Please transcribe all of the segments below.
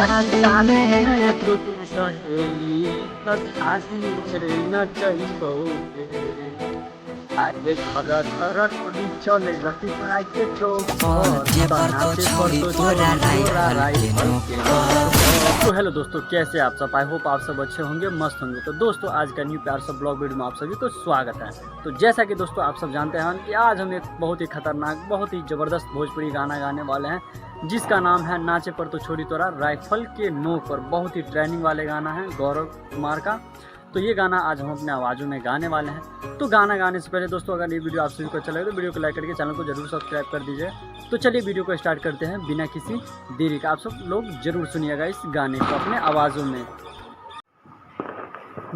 तो हेलो दोस्तों, कैसे आप सब? आई होप आप सब अच्छे होंगे, मस्त होंगे। तो दोस्तों, आज का न्यू प्यार सब ब्लॉग वीडियो में आप सभी को स्वागत है। तो जैसा कि दोस्तों आप सब जानते हैं कि आज हम एक बहुत ही खतरनाक, बहुत ही ज़बरदस्त भोजपुरी गाना गाने वाले हैं, जिसका नाम है नाचे पर तो छोड़ी तोरा राइफल के नोक पर। बहुत ही ट्रेंडिंग वाले गाना है गौरव कुमार का। तो ये गाना आज हम अपने आवाज़ों में गाने वाले हैं। तो गाना गाने से पहले दोस्तों, अगर ये वीडियो आप सभी को अच्छा लगे तो वीडियो को लाइक करके चैनल को जरूर सब्सक्राइब कर दीजिए। तो चलिए वीडियो को स्टार्ट करते हैं बिना किसी देरी का। आप सब लोग जरूर सुनिएगा इस गाने को अपने आवाज़ों में।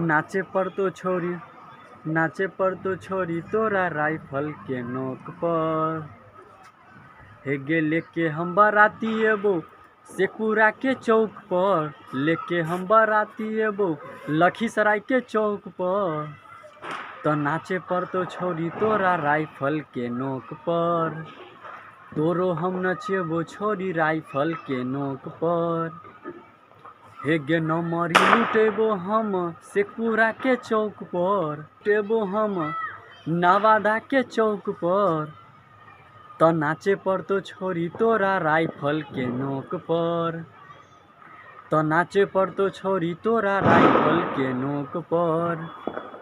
नाचे पर तो छोरी, नाचे पर तो छोरी तोरा राइफल के नोक पर, हेगे लेके हम बाराती एबो शेखपुरा के चौक पर, लेके हम बाराती एबो लखीसराय के चौक पर। तो नाचे पर तो छोरी तोरा राइफल के नोक पर, तोरो हम नचेबो छोरी राइफल के नोक पर। हेगे नमरी लुटेबो हम शेखपुरा के चौक पर, टेबो हम नवादा के चौक पर। तो नाचे पर तो छोरी तोरा राइफल के नोक पर, तो नाचे पर तो छोरी तोरा राइफल के नोक पर।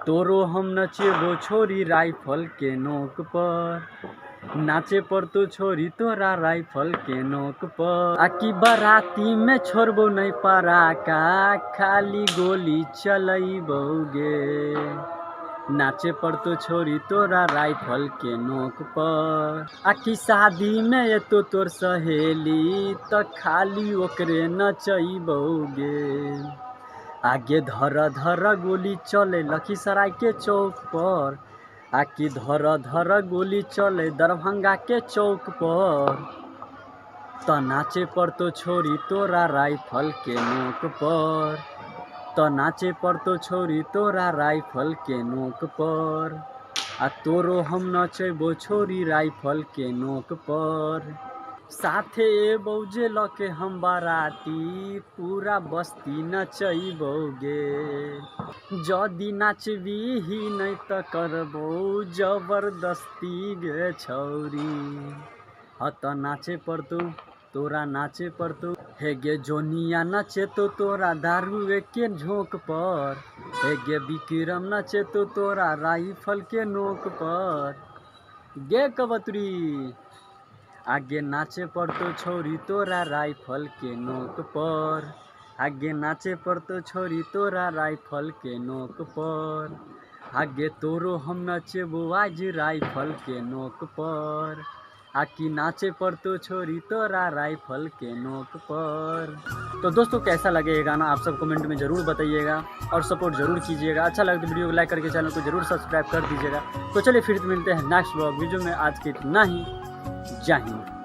तोरो हम नचेबो छोरी राइफल के नोक पर। नाचे पर तो छोरी तोरा राइफल के नोक पर। आकी बाराती में छोड़बो नहीं पराका, खाली गोली चलैबोगे। नाचे पर तो छोरी तोरा राइफल के नोक पर। आकी शादी में ये तो तोर सहेली, तो खाली ओकरे नचैबोगे। आगे धर धर गोली चले लखीसराय के चौक पर, आकी धर धर गोली चले दरभंगा के चौक पर। तो नाचे पर तो छोरी तोरा राइफल के नोक पर, तो नाचे पर तो छोरी तोरा राइफल के नोक पर। आ तोरो हम नचेबो छोरी राइफल के नोक पर। साथे बौजे लके हम बाराती, पूरा बस्ती नचैबोगे। जदि नाचबी ही नहीं तो करबो जबरदस्ती गे छौरी। तो नाचे पर तो तोरा नाचे पर तो, हेगे जोनिया नचे तो तोरा दारू के झोंक पर, हेगे विक्रम नचे तो तोरा राइफल के नोक पर। गे कबतरी आगे नाचे पर तो छोरी तोरा राइफल के नोक पर, आगे नाचे पर तो छोरी तोरा राइफल के नोक पर। आगे तोरो हम नचेबो आज राइफल के नोक पर, आकी नाचे पर तो छोरी तोरा राइफल के नोक पर। तो दोस्तों, कैसा लगे ये गाना आप सब कमेंट में ज़रूर बताइएगा और सपोर्ट ज़रूर कीजिएगा। अच्छा लगे तो वीडियो को लाइक करके चैनल को ज़रूर सब्सक्राइब कर दीजिएगा। तो चलिए फिर मिलते हैं नेक्स्ट व्लॉग वीडियो में। आज के इतना ही, जय हिंद।